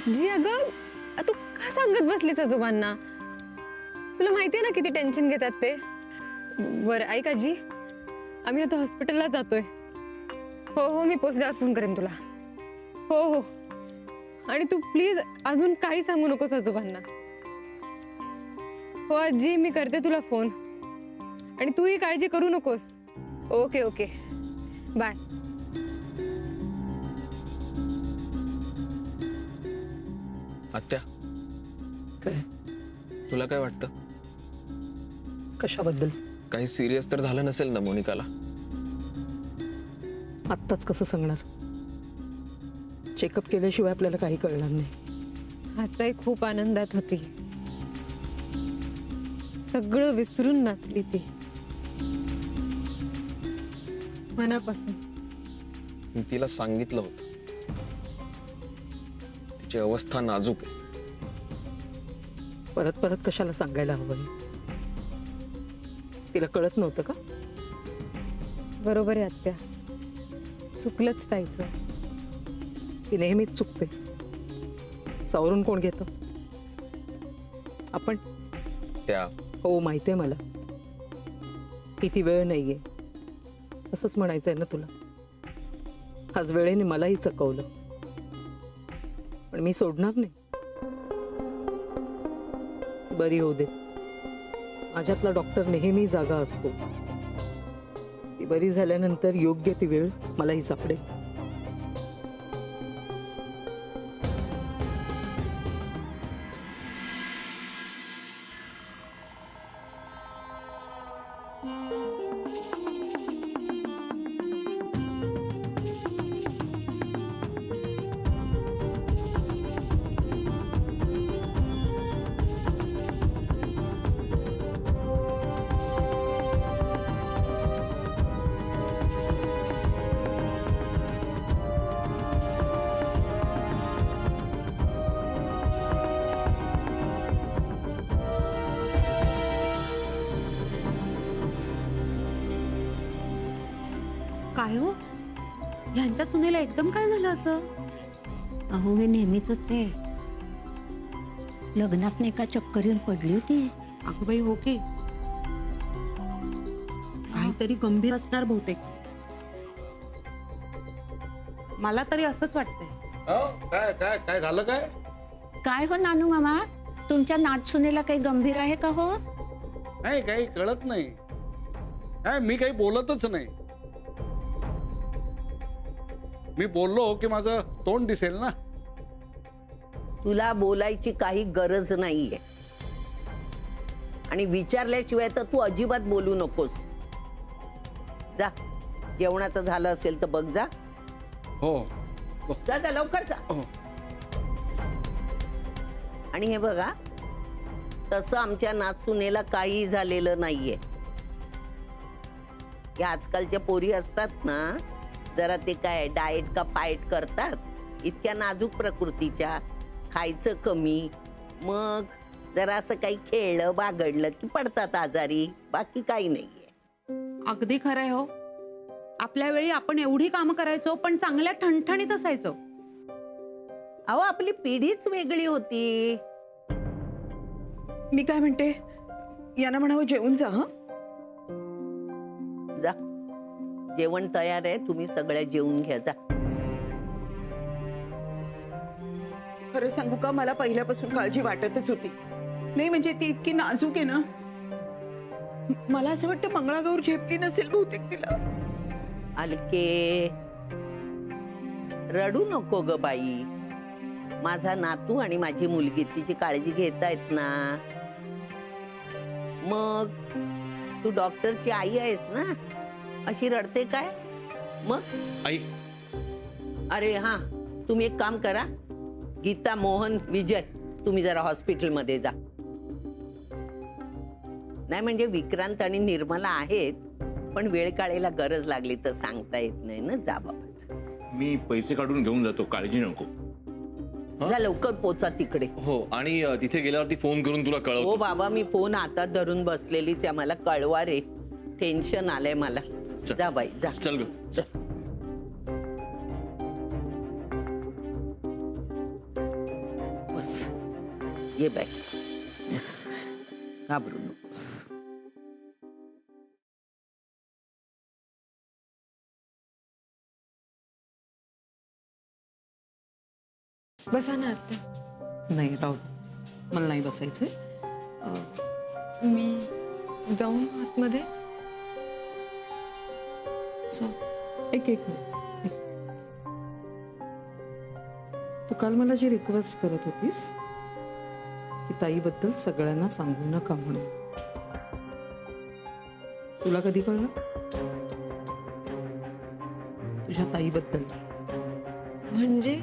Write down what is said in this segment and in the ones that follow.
जी अगं तू का सांगत बसलीस आजोबांना? तुला माहितीये ना किती टेन्शन घेतात ते. बरं ऐक आजी, आम्ही आता हॉस्पिटलला जातोय. हो हो, मी पोचल्यावर फोन करेन तुला. हो हो, आणि तू प्लीज अजून काही सांगू नकोस आजोबांना. हो आजी, मी करते तुला फोन. आणि तूही काळजी करू नकोस. Okay okay, bye. आत्या, काय? तुला काय वाटतं? कशाबद्दल? काही सिरियस तर झालं नसेल ना मोनिकाला? आत्ताच कसं सांगणार? चेकअप केल्याशिवाय आपल्याला काही कळणार नाही. आताही खूप आनंदात होती, सगळं विसरून नाचली ती मनापासून. मी तिला सांगितलं होतं, तिची अवस्था नाजूक आहे. परत परत कशाला सांगायला हवं? तिला कळत नव्हतं का? बरोबर आहे आत्या, चुकलंच ताईचं. ती नेहमीच चुकते. सावरून कोण घेतं? आपण. त्या हो माहिती आहे मला, किती वेळ नाहीये असंच म्हणायचंय ना तुला. आज वेळेने मलाही चकवलं, पण मी सोडणार नाही. बरी होऊ दे. माझ्यातला डॉक्टर नेहमी जागा असतो. ती बरी झाल्यानंतर योग्य ती वेळ मलाही सापडेल. काय हो, ह्यांच्या सुनेला एकदम काय झालं असं? अहो हे नेहमीच आहे. लग्नात नाही का चक्कर येऊन पडली होती. अगं बाई, हो की काहीतरी गंभीर असणार बहुतेक. मला तरी असंच वाटतंय. काय काय काय झालं काय? काय हो नानू मामा, तुमच्या नातसुनेला काही गंभीर आहे का हो? नाही, काही कळत नाही. काय, मी काही बोलतच नाही. मी बोललो की माझं तोंड दिसेल ना. तुला बोलायची काही गरज नाहीये, आणि विचारल्याशिवाय तर तू अजिबात बोलू नकोस. जा, जेवणाचं झालं असेल तर बघ जा. हो, जा जा, लवकर जा. हो. आणि हे बघा, तसं आमच्या नातसुनेला काही झालेलं नाहीये. या आजकालच्या पोरी असतात ना, जरा ते काय डाएट का पाएट करतात, इतक्या नाजूक प्रकृतीच्या, खायचं कमी, मग जरा असं काही खेळलं बागडलं की पडतात आजारी, बाकी काही नाहीये. अगदी खरंय हो. आपल्या वेळी आपण एवढी कामं करायचो, पण चांगल्या ठणठणीत असायचो. अहो, आपली पिढीच वेगळी होती. मी काय म्हणते, यांना म्हणावं जेवून जा. हं, जा, जेवण तयार आहे, तुम्ही सगळ्या जेवून घ्या. जा. खरं सांगू का, मला पहिल्यापासून काळजी वाटतच होती. नाही म्हणजे ती इतकी नाजूक आहे ना, मला असं वाटतं मंगळागौर झेपली नसेल बहुतेक तिला. अलके, रडू नको ग बाई. माझा नातू आणि माझी मुलगी तिची काळजी घेतायत ना. मग तू डॉक्टरची आई आहेस ना, अशी रडते काय मग? आई, अरे हा, तुम्ही एक काम करा, गीता, मोहन, विजय, तुम्ही जरा हॉस्पिटलमध्ये जा. नाही म्हणजे विक्रांत आणि निर्मला आहेत, पण वेळ काळेला गरज लागली तर सांगता येत नाही ना. जा बाबा. मी पैसे काढून घेऊन जातो, काळजी नको. जा, लवकर पोचा तिकडे. हो, आणि तिथे गेल्यावरती फोन करून तुला हो कळवतो. बाबा, मी फोन हातात धरून बसलेली, त्या मला कळवा रे. टेन्शन आलंय मला. जा बाई, जा. चल ग. जा. ये बाय. येस, घाबरू नकोस. बसा ना आत्या. नाही राहू दे. मला नाही बसायचंय. मी जाऊन आतमध्ये. चल, एक मिनिट. तू काल मला जी रिक्वेस्ट करत होतीस की ताईबद्दल सगळ्यांना सांगू नका म्हणून, तुला कधी कळलं? तुझ्या ताईबद्दल. म्हणजे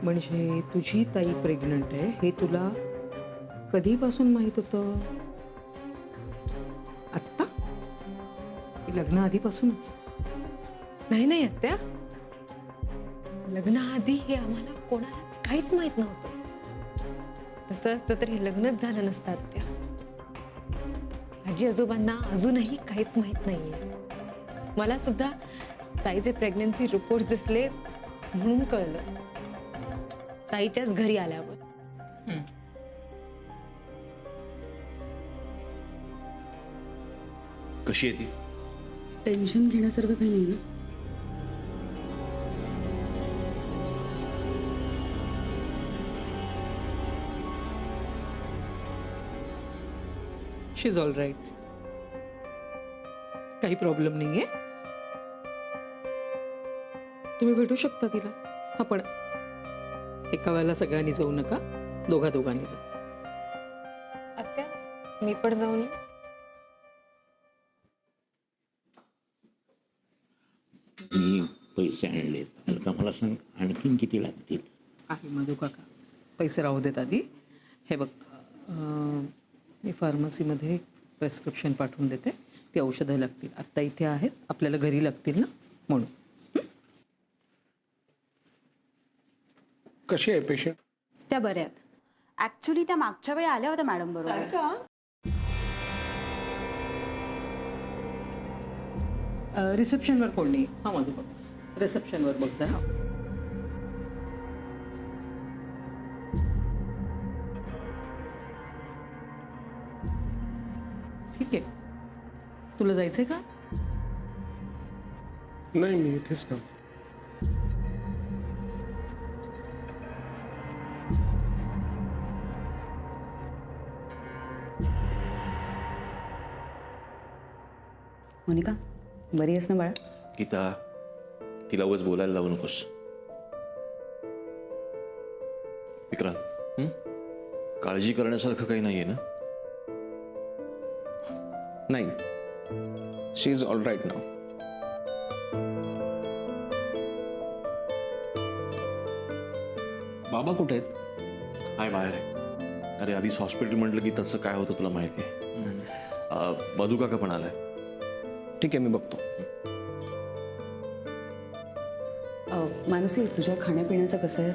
म्हणजे तुझी ताई प्रेग्नंट आहे हे तुला कधीपासून माहित होतं? आत्ता की लग्नाआधीपासूनच? नाही नाही आत्या, लग्नाआधी हे आम्हाला कोणाला काहीच माहित नव्हतं. तसं असतं तर हे लग्नच झालं नसतं आत्या. आजी आजोबांना अजूनही काहीच माहित नाहीये. मला सुद्धा ताईचे प्रेग्नन्सी रिपोर्ट दिसले म्हणून कळलं, ताईच्याच घरी आल्यावर. कशी आहे ती? टेन्शन घेण्यासारखं काही नाही ना. शी इज ऑल राईट. काही प्रॉब्लेम नाहीये. तुम्ही भेटू शकता तिला. हा पण एका वेळेला सगळ्यांनी जाऊ नका, दोघांनी जा. आत्या मी पण जाऊन येऊ? मी पैसे आणलेत. अलका मला सांग आणखीन किती लागतील? आहे मधू काका, पैसे राहू देत आधी. हे बघ, मी फार्मसीमध्ये प्रेस्क्रिप्शन पाठवून देते. ती औषधं लागतील. आत्ता इथे आहेत, आपल्याला घरी लागतील ना म्हणून. कशी आहे पेशंट? त्या बऱ्या आहेत. ऍक्च्युली त्या मागच्या वेळी आल्या होत्या मॅडम बरोबर. रिसेप्शनवर कोण नाही. हा मधू बघ, रिसेप्शनवर बघ जरा. ठीक आहे, तुला जायचंय का? नाही, मी इथेच थांब. मोनिका, बरी आहेस ना बाळा? गीता, तिला उगाच बोलायला लावू नकोस. विक्रांत, काळजी करण्यासारखं काही नाहीये ना? नाही, शी इज ऑल राईट नाव. बाबा कुठे आहेत? हाय, बाहेर आहे. अरे आधीच हॉस्पिटल म्हटलं की तसं काय होतं तुला माहिती आहे. मधू काका पण आलाय. ठीक आहे, मी बघतो. मानसी, तुझ्या खाण्यापिण्याचं कसं आहे?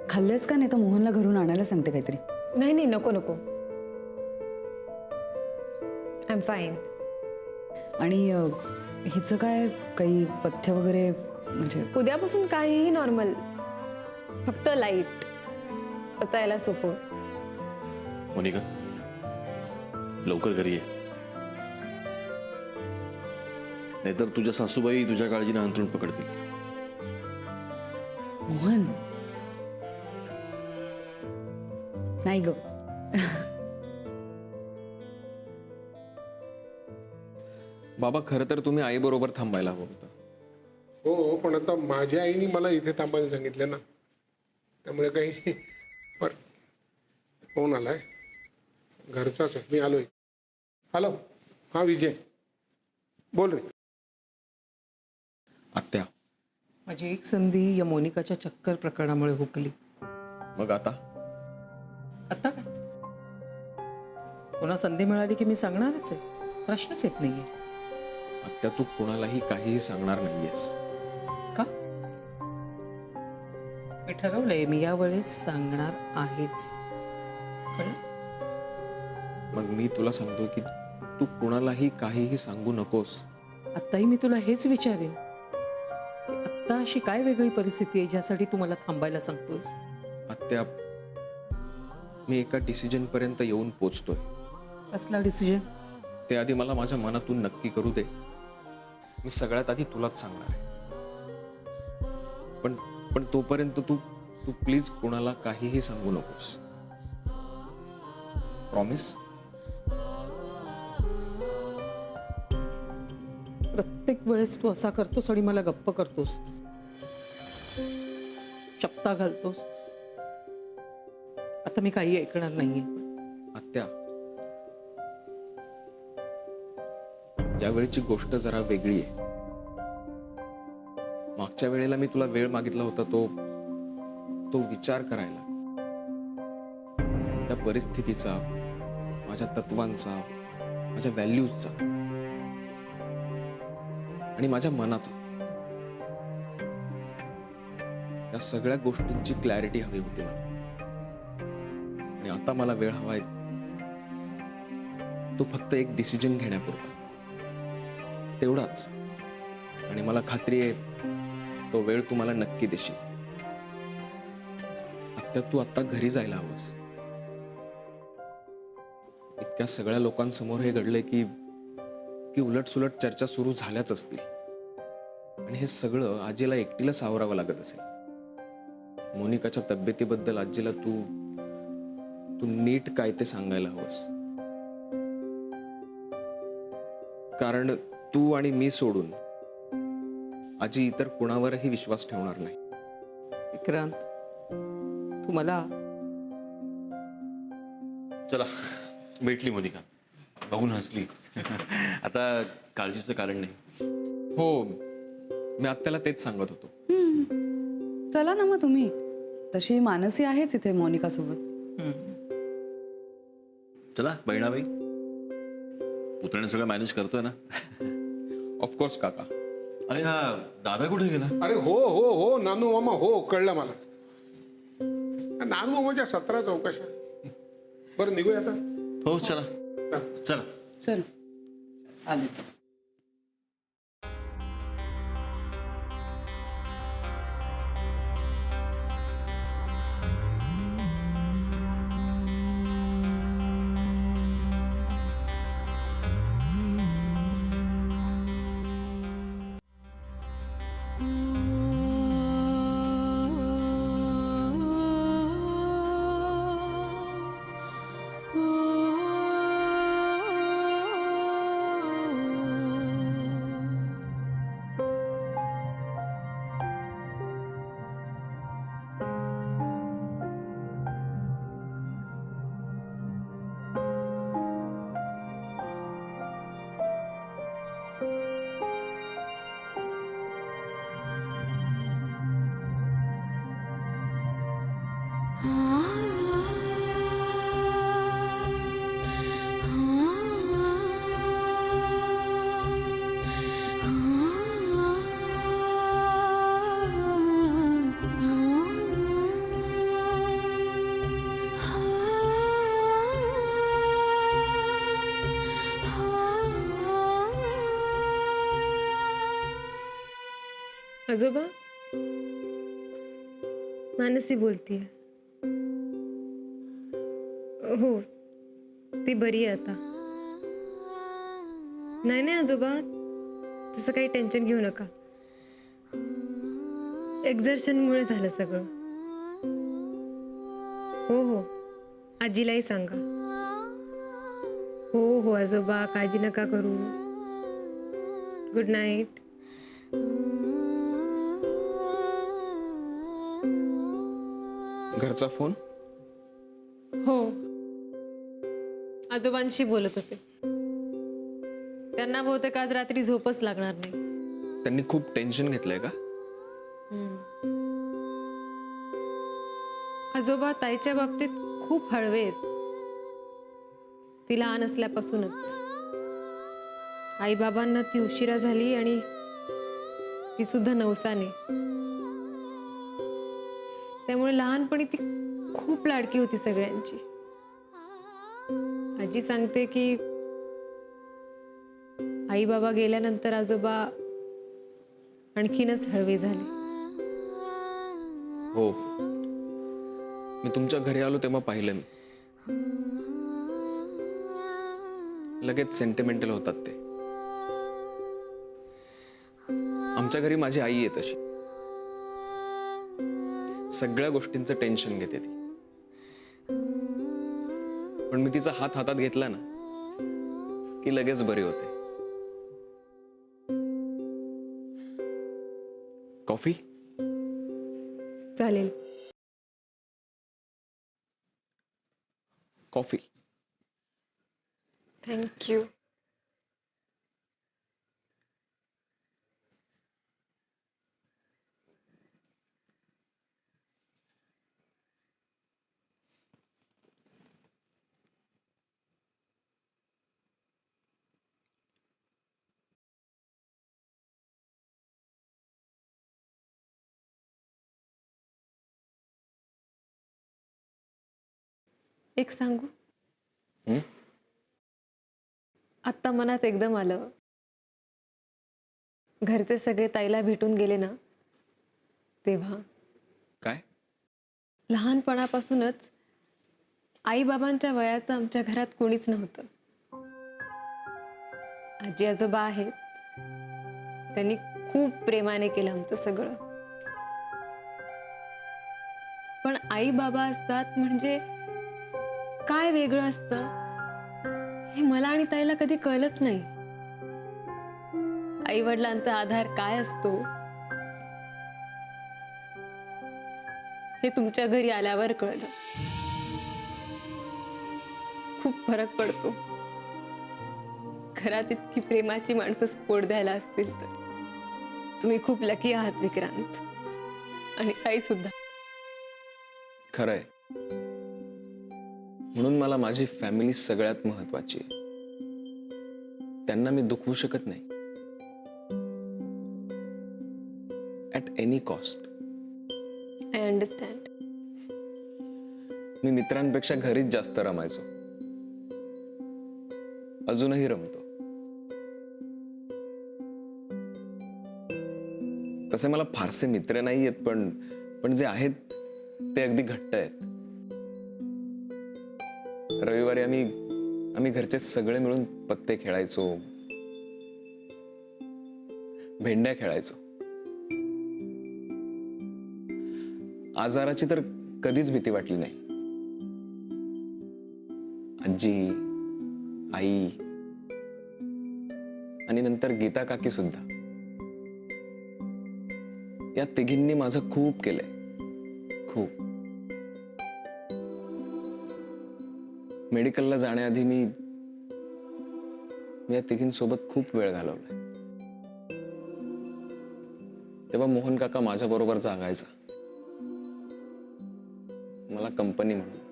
खाल्लंस का? नाही तर मोहनला घरून आणायला सांगते काहीतरी. नाही नाही, नको नको. I am fine. आणि हिचं काय, काही पथ्य वगैरे? म्हणजे उद्यापासून काहीही नॉर्मल, फक्त लाईट, पचायला सोपं. मोनिका, लवकर घरी ये, नाहीतर तुझ्या सासूबाई तुझ्या काळजीने अंथरूण पकडतील. मोहन, नाही ग. बाबा, खरं तर तुम्ही आईबरोबर थांबायला हवं होतं. हो, पण आता माझ्या आईने मला इथे थांबायला सांगितलं ना, त्यामुळे काही. फोन आलाय, घरचाच आहे. मी आलोय. हॅलो, हा विजय बोल रे. आत्या, माझी एक संधी या मोनिकाच्या चक्कर प्रकरणामुळे हुकली. मग आता? आता काय, पुन्हा संधी मिळाली की मी सांगणारच आहे. प्रश्नच येत नाहीये. आत्या, तू कोणालाही काहीही सांगणार नाहीयेस का? मी ठरवलंय, मी यावेळेस सांगणार आहेच. कळलं? मग मी तुला सांगतो की तू कोणालाही काहीही सांगू नकोस. आत्ताही मी तुला हेच विचारेन की आत्ता अशी काय वेगळी परिस्थिती आहे ज्यासाठी तू मला थांबायला सांगतोस? आत्या, मी एका डिसिजन पर्यंत येऊन पोचतोय. कसला डिसिजन? ते आधी मला माझ्या मनातून नक्की करू दे. मी सगळ्यात आधी तुलाच सांगणार आहे. पण पण तोपर्यंत तू तू प्लीज कोणाला काहीही सांगू नकोस. प्रॉमिस? प्रत्येक वेळेस तू असा करतोस आणि मला गप्प करतोस, शब्दा घालतोस. आता मी काही ऐकणार नाहीये. आत्या, यावेळीची गोष्ट जरा वेगळी आहे. मागच्या वेळेला मी तुला वेळ मागितला होता तो विचार करायला, त्या परिस्थितीचा, माझ्या तत्वांचा, माझ्या व्हॅल्यूजचा आणि माझ्या मनाचा. या सगळ्या गोष्टींची क्लॅरिटी हवी होती मला. आणि आता मला वेळ हवाय तो फक्त एक डिसिजन घेण्यापुरता, तेवढाच. आणि मला खात्री आहे तो वेळ तू मला नक्की देशील. आता तू आता घरी जायला हवंस. इतक्या सगळ्या लोकांसमोर हे घडलंय की उलटसुलट चर्चा सुरू झाल्याच असतील. आणि हे सगळं आजीला एकटीला सावरावं लागत असेल. मोनिकाच्या तब्येतीबद्दल आजीला तू नीट काय ते सांगायला हवंस. कारण तू आणि मी सोडून आजी इतर कुणावरही विश्वास ठेवणार नाही. विक्रांत, तू मला चला, भेटली मोनिका, बघून हसली. आता काळजीचं कारण नाही. हो, मी आत्याला तेच सांगत होतो. चला ना मग तुम्ही. तशी मानसी आहेच इथे मोनिका सोबत. चला बहिणाबाई, पुतणे सगळं मॅनेज करतोय ना? ऑफकोर्स काका. अरे हा दादा कुठे गेला? अरे हो हो हो नानू मामा, हो कळलं मला. नानू मामाच्या 17 चौकशा. बरं निघूया आता. हो चला चला. चल आलेच. आजोबा, मानसी बोलतीये. हो, ती बरी आहे आता. नाही नाही आजोबा, तसं काही टेन्शन घेऊ नका. एक्झर्शनमुळे झालं सगळं. हो हो, आजीलाही सांगा. हो हो आजोबा, काळजी नका करू. Good night. घरचा फोन? हो, आजोबांशी बोलत होते. त्यांना बहुतेक आज रात्री झोपच लागणार नाही. त्यांनी खूप टेन्शन घेतलंय का? आजोबा ताईच्या बाबतीत खूप हळवे आहेत. ती लहान असल्यापासूनच आई बाबांना ती उशिरा झाली आणि ती सुद्धा नवसाने. त्यामुळे लहानपणी ती खूप लाडकी होती सगळ्यांची. आजी सांगते की आई बाबा गेल्यानंतर आजोबा आणखीनच हळवे झाले. हो, मी तुमच्या घरी आलो तेव्हा पाहिलं मी. लगेच सेंटिमेंटल होतात ते. आमच्या घरी माझी आई आहे तशी. सगळ्या गोष्टींचं टेन्शन घेते ती. पण मी तिचा हात हातात घेतला ना की लगेच बरी होते. कॉफी? चालेल. कॉफी. थँक्यू. एक सांगू? हं? आत्ता मनात एकदम आलं. घरचे सगळे ताईला भेटून गेले ना, तेव्हा काय? लहानपणापासूनच आई बाबांच्या वयाचं आमच्या घरात कोणीच नव्हतं. आजी आजोबा आहेत, त्यांनी खूप प्रेमाने केलं आमचं सगळं. पण आई बाबा असतात म्हणजे काय वेगळं असतं हे मला आणि ताईला कधी कळलंच नाही. आई वडिलांचा आधार काय असतो हे तुमच्या घरी आल्यावर कळलं. खूप फरक पडतो. घरात इतकी प्रेमाची माणसं सपोर्ट द्यायला असतील तर. तुम्ही खूप लकी आहात विक्रांत, आणि ताई सुद्धा. खरंय. म्हणून मला माझी फॅमिली सगळ्यात महत्वाची आहे. त्यांना मी दुखवू शकत नाही at any cost. I understand. मी मित्रांपेक्षा घरीच जास्त रमायचो, अजूनही रमतो. तसे मला फारसे मित्र नाही आहेत, पण जे आहेत ते अगदी घट्ट आहेत. रविवारी आम्ही घरचे सगळे मिळून पत्ते खेळायचो, भेंड्या खेळायचो. आजाराची तर कधीच भीती वाटली नाही. आजी, आई आणि नंतर गीता काकी सुद्धा. या तिघींनी माझं खूप केलंय, खूप. मेडिकलला जाण्याआधी मी या तिघींसोबत खूप वेळ घालवलाय. तेव्हा मोहन काका माझ्या बरोबर जागायचा, मला कंपनी म्हणून.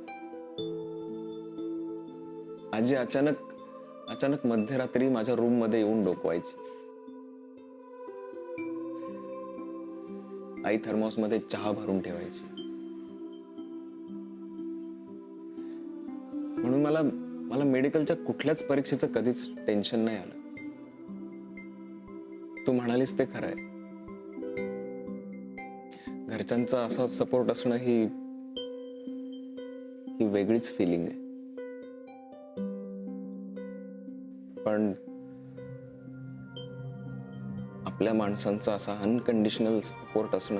आजी अचानक मध्यरात्री माझ्या रूम मध्ये येऊन डोकवायची. आई थर्मॉस मध्ये चहा भरून ठेवायची. म्हणून मला मेडिकलच्या कुठल्याच परीक्षेचं कधीच टेन्शन नाही आलं. तू म्हणालीस ते खरं आहे. घरच्यांचा असा सपोर्ट असणं ही वेगळीच फिलिंग आहे. पण आपल्या माणसांचा असा अनकंडिशनल सपोर्ट असणं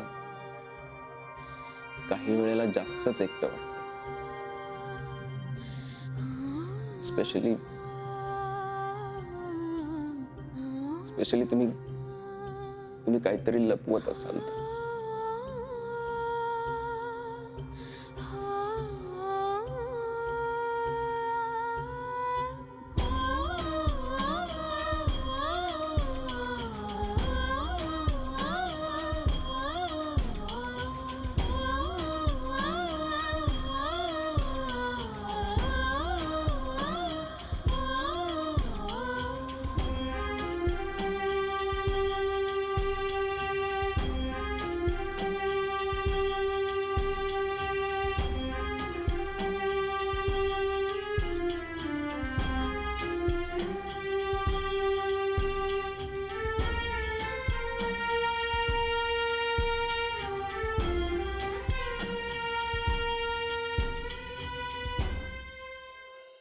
काही वेळेला जास्तच एकटं वाटतं. स्पेशली तुम्ही काहीतरी लपवत असाल तर.